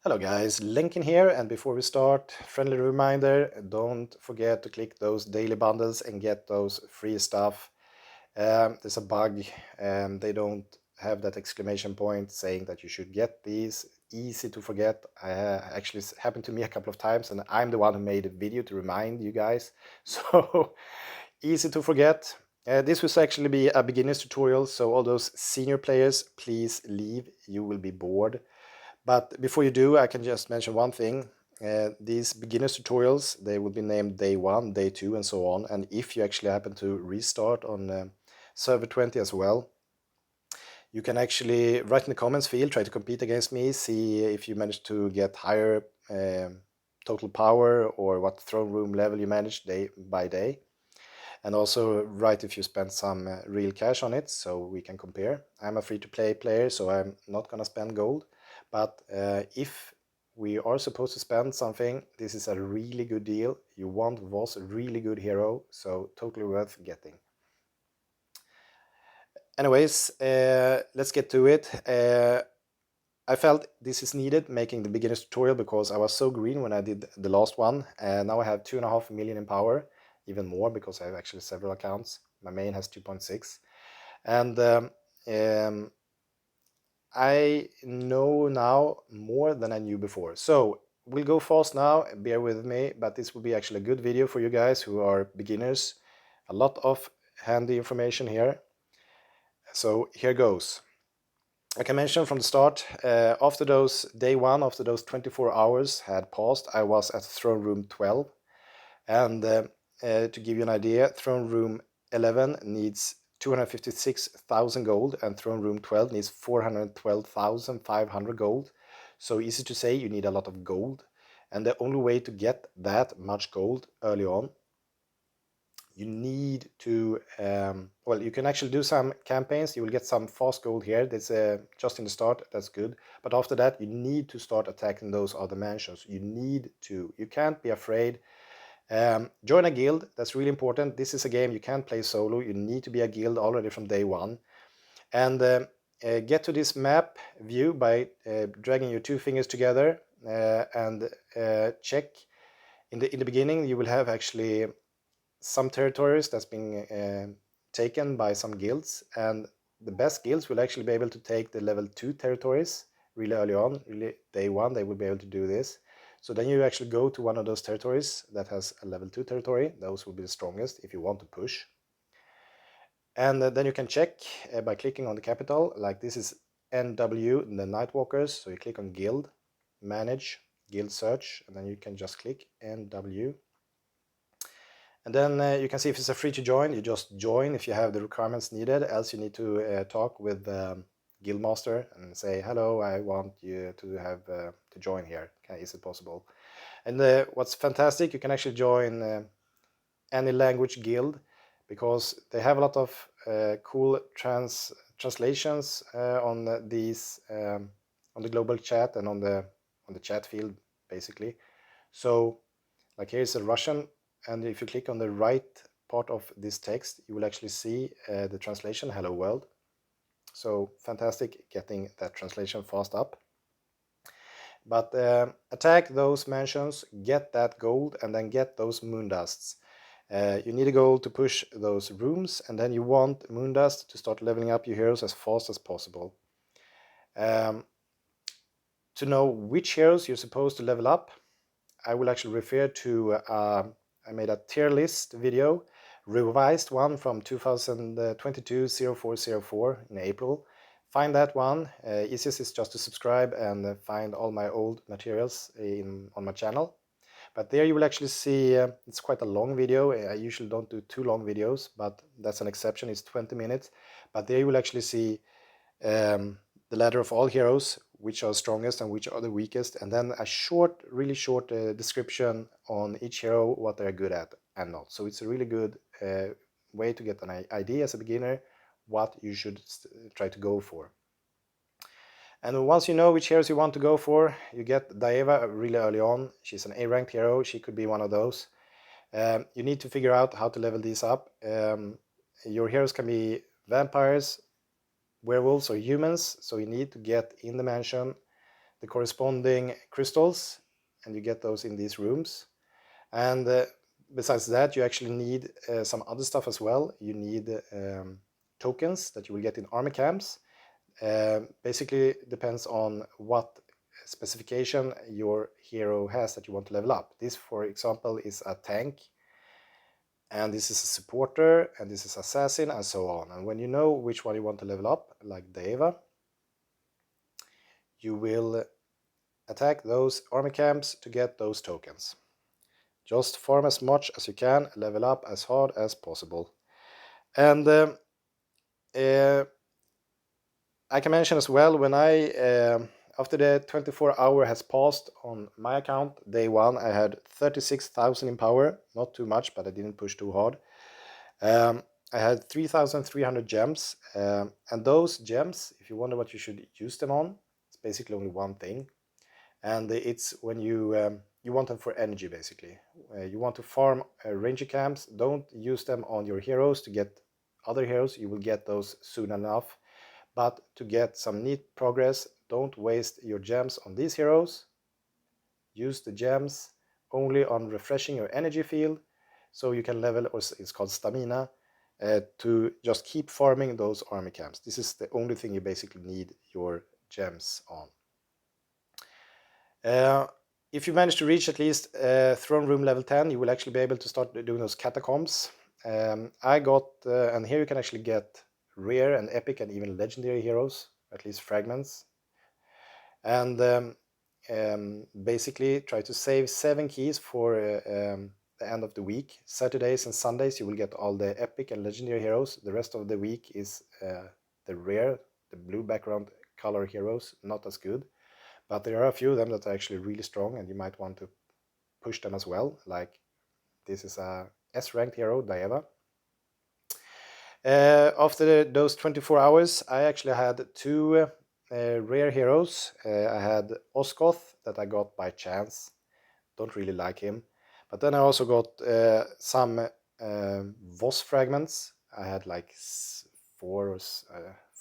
Hello guys, Lenken here, and before we start, friendly reminder, don't forget to click those daily bundles and get those free stuff. There's a bug, they don't have that exclamation point saying that you should get these. Easy to forget. Actually, it's happened to me a couple of times, and I'm the one who made a video to remind you guys. So easy to forget. This will actually be a beginner's tutorial, so all those senior players, please leave. You will be bored. But before you do, I can just mention one thing. These beginners tutorials, they will be named day 1, day 2, and so on. And if you actually happen to restart on server 20 as well, you can actually write in the comments field, try to compete against me, see if you manage to get higher total power or what throne room level you manage day by day. And also write if you spent some real cash on it, so we can compare. I'm a free-to-play player, so I'm not gonna spend gold. But if we are supposed to spend something, this is a really good deal. You want Voss, a really good hero, so totally worth getting. Anyways, let's get to it. I felt this is needed, making the beginner's tutorial, because I was so green when I did the last one. Now I have 2.5 million in power, even more because I have actually several accounts. My main has 2.6. And I know now more than I knew before. So we'll go fast now, bear with me, but this will be actually a good video for you guys who are beginners. A lot of handy information here. So here goes. I can mention from the start, after those day 1, after those 24 hours had passed, I was at throne room 12. And to give you an idea, throne room 11 needs 256,000 gold, and throne room 12 needs 412,500 gold. So easy to say, you need a lot of gold. And the only way to get that much gold early on, you need to, well, you can actually do some campaigns. You will get some fast gold here. That's just in the start, that's good. But after that, you need to start attacking those other mansions. You need to. You can't be afraid. Join a guild, that's really important. This is a game you can't play solo. You need to be a guild already from day 1. And get to this map view by dragging your 2 fingers together and check. In the beginning, you will have actually some territories that's been taken by some guilds, and the best guilds will actually be able to take the level 2 territories really early on. Really, day 1 they will be able to do this. So then you actually go to one of those territories that has a level 2 territory. Those will be the strongest if you want to push. And then you can check by clicking on the capital, like this is NW, the Nightwalkers. So you click on guild, manage, guild search, and then you can just click NW. And then you can see if it's a free to join. You just join if you have the requirements needed. Else you need to talk with the guildmaster and say, hello, I want you to have to join here. Is it possible? And what's fantastic, you can actually join any language guild, because they have a lot of cool translations on these on the global chat and on the chat field basically. So like here's a Russian, and if you click on the right part of this text, you will actually see the translation, hello world. So fantastic getting that translation fast up. But attack those mansions, get that gold, and then get those moon dusts. You need a gold to push those rooms, and then you want moon dust to start leveling up your heroes as fast as possible. To know which heroes you're supposed to level up, I will actually refer to, I made a tier list video, revised one from 2022-0404 in April. Find that one. Easiest is just to subscribe and find all my old materials on my channel. But there you will actually see, it's quite a long video. I usually don't do too long videos, but that's an exception, it's 20 minutes. But there you will actually see the ladder of all heroes, which are strongest and which are the weakest, and then a short, really short description on each hero, what they're good at and not. So it's a really good way to get an idea as a beginner what you should try to go for. And once you know which heroes you want to go for, you get DAY1 really early on. She's an A-ranked hero, she could be one of those. You need to figure out how to level these up. Your heroes can be vampires, werewolves, or humans, so you need to get in the mansion the corresponding crystals, and you get those in these rooms. And besides that, you actually need some other stuff as well. You need tokens that you will get in army camps. Basically depends on what specification your hero has that you want to level up. This, for example, is a tank, and this is a supporter, and this is assassin, and so on. And when you know which one you want to level up, like DAY1, you will attack those army camps to get those tokens. Just farm as much as you can, level up as hard as possible. And I can mention as well, when I after the 24-hour has passed on my account, DAY1, I had 36,000 in power. Not too much, but I didn't push too hard. I had 3,300 gems, and those gems, if you wonder what you should use them on, it's basically only one thing, and it's when you want them for energy, basically. You want to farm ranger camps. Don't use them on your heroes to get other heroes. You will get those soon enough. But to get some neat progress, don't waste your gems on these heroes. Use the gems only on refreshing your energy field, so you can level, or it's called stamina, to just keep farming those army camps. This is the only thing you basically need your gems on. If you manage to reach at least throne room level 10, you will actually be able to start doing those catacombs. I got, and here you can actually get rare and epic and even legendary heroes, at least fragments. And basically try to save 7 keys for the end of the week. Saturdays and Sundays you will get all the epic and legendary heroes. The rest of the week is the rare, the blue background color heroes, not as good. But there are a few of them that are actually really strong, and you might want to push them as well. Like this is a S-ranked hero, DAY1. After those 24 hours, I actually had 2 rare heroes. I had Osgoth that I got by chance. Don't really like him. But then I also got some Voss fragments. I had like 4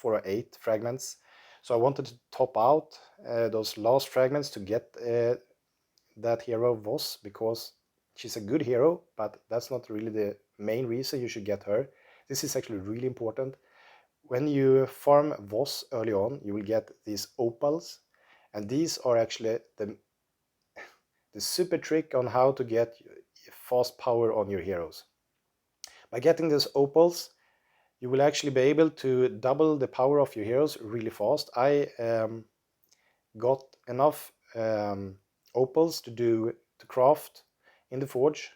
or 8 fragments. So I wanted to top out those last fragments to get that hero Voss, because she's a good hero, but that's not really the main reason you should get her. This is actually really important. When you farm Voss early on, you will get these opals, and these are actually the super trick on how to get fast power on your heroes. By getting these opals, you will actually be able to double the power of your heroes really fast. I got enough opals to craft in the forge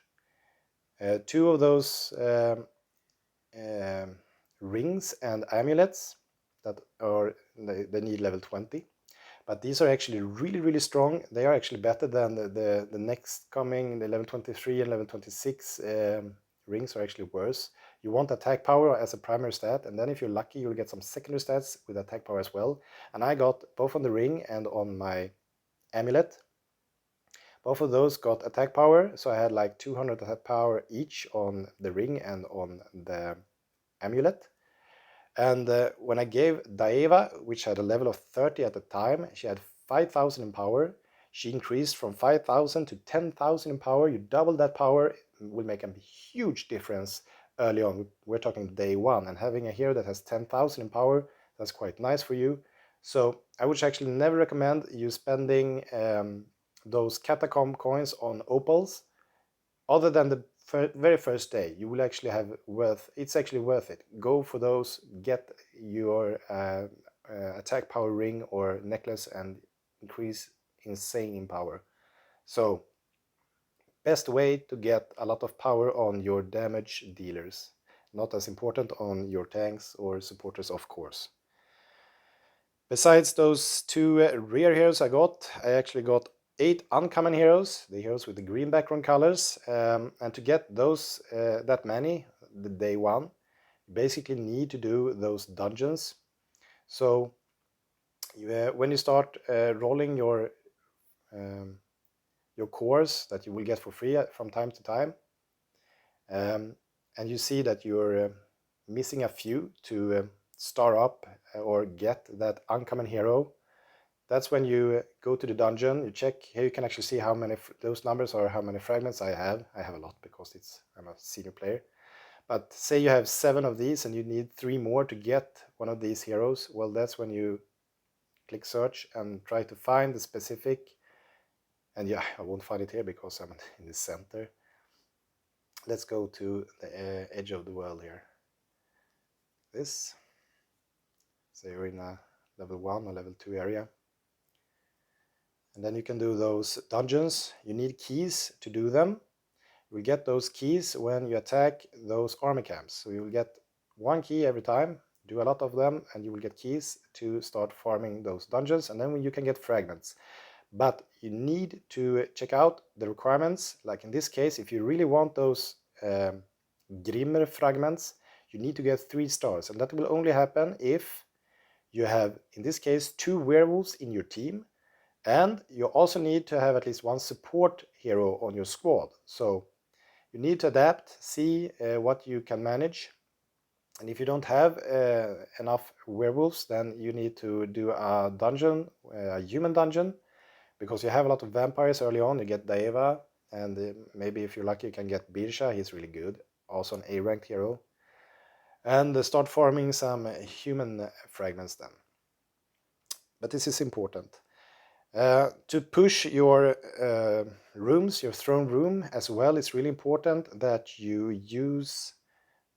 2 of those rings and amulets that are, they need level 20. But these are actually really strong. They are actually better than the next coming, the level 23 and level 26 rings are actually worse. You want attack power as a primary stat, and then if you're lucky, you'll get some secondary stats with attack power as well. And I got both on the ring and on my amulet. Both of those got attack power, so I had like 200 attack power each on the ring and on the amulet. And when I gave DAY1, which had a level of 30 at the time, she had 5,000 in power. She increased from 5,000 to 10,000 in power. You double that power, it will make a huge difference early on. We're talking DAY1, and having a hero that has 10,000 in power, that's quite nice for you. So I would actually never recommend you spending those catacomb coins on opals, other than the very first day. You will actually have it's actually worth it. Go for those, get your attack power ring or necklace and increase insane in power. So best way to get a lot of power on your damage dealers. Not as important on your tanks or supporters, of course. Besides those 2 rare heroes I actually got 8 uncommon heroes, the heroes with the green background colors. And to get those, that many, the DAY1, you basically need to do those dungeons. So when you start rolling your cores that you will get for free from time to time, and you see that you're missing a few to star up or get that uncommon hero, That's when you go to the dungeon, you check. Here you can actually see how many those numbers are, how many fragments I have. I have a lot because I'm a senior player. But say you have 7 of these and you need 3 more to get one of these heroes. Well, that's when you click search and try to find the specific. And yeah, I won't find it here because I'm in the center. Let's go to the edge of the world here. This. So you're in a level 1 or level 2 area. And then you can do those dungeons. You need keys to do them. You will get those keys when you attack those army camps. So you will get 1 key every time, do a lot of them, and you will get keys to start farming those dungeons. And then you can get fragments. But you need to check out the requirements. Like in this case, if you really want those Grimmer fragments, you need to get 3 stars. And that will only happen if you have, in this case, 2 werewolves in your team. And you also need to have at least 1 support hero on your squad. So you need to adapt, see what you can manage. And if you don't have enough werewolves, then you need to do a dungeon, a human dungeon, because you have a lot of vampires early on. You get DAY1, and maybe if you're lucky you can get Birsha. He's really good, also an A-ranked hero. And start farming some human fragments then. But this is important. To push your rooms, your throne room as well, it's really important that you use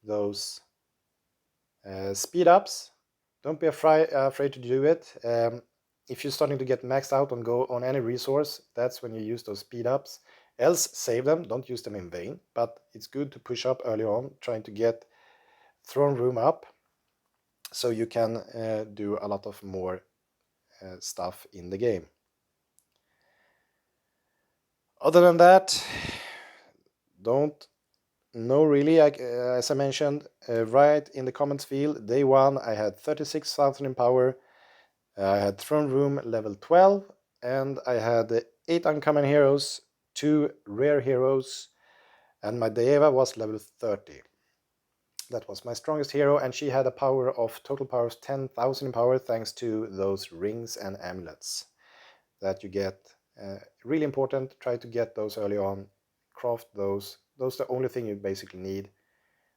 those speed ups. Don't be afraid to do it. If you're starting to get maxed out on any resource, that's when you use those speed ups. Else save them, don't use them in vain, but it's good to push up early on, trying to get throne room up so you can do a lot of more stuff in the game. Other than that, don't know really. As I mentioned, right in the comments field, day 1 I had 36,000 in power. I had throne room level 12, and I had 8 uncommon heroes, 2 rare heroes, and my Daeva was level 30. That was my strongest hero, and she had a total power of 10,000 in power thanks to those rings and amulets that you get. Really important, try to get those early on, craft those. Those are the only thing you basically need,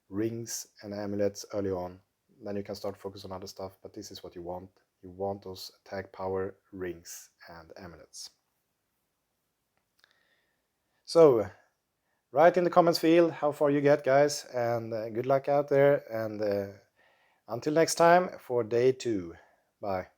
rings and amulets early on. Then you can start focus on other stuff, but this is what you want. You want those attack power, rings and amulets. So write in the comments field how far you get, guys, and good luck out there, and until next time for day 2. Bye.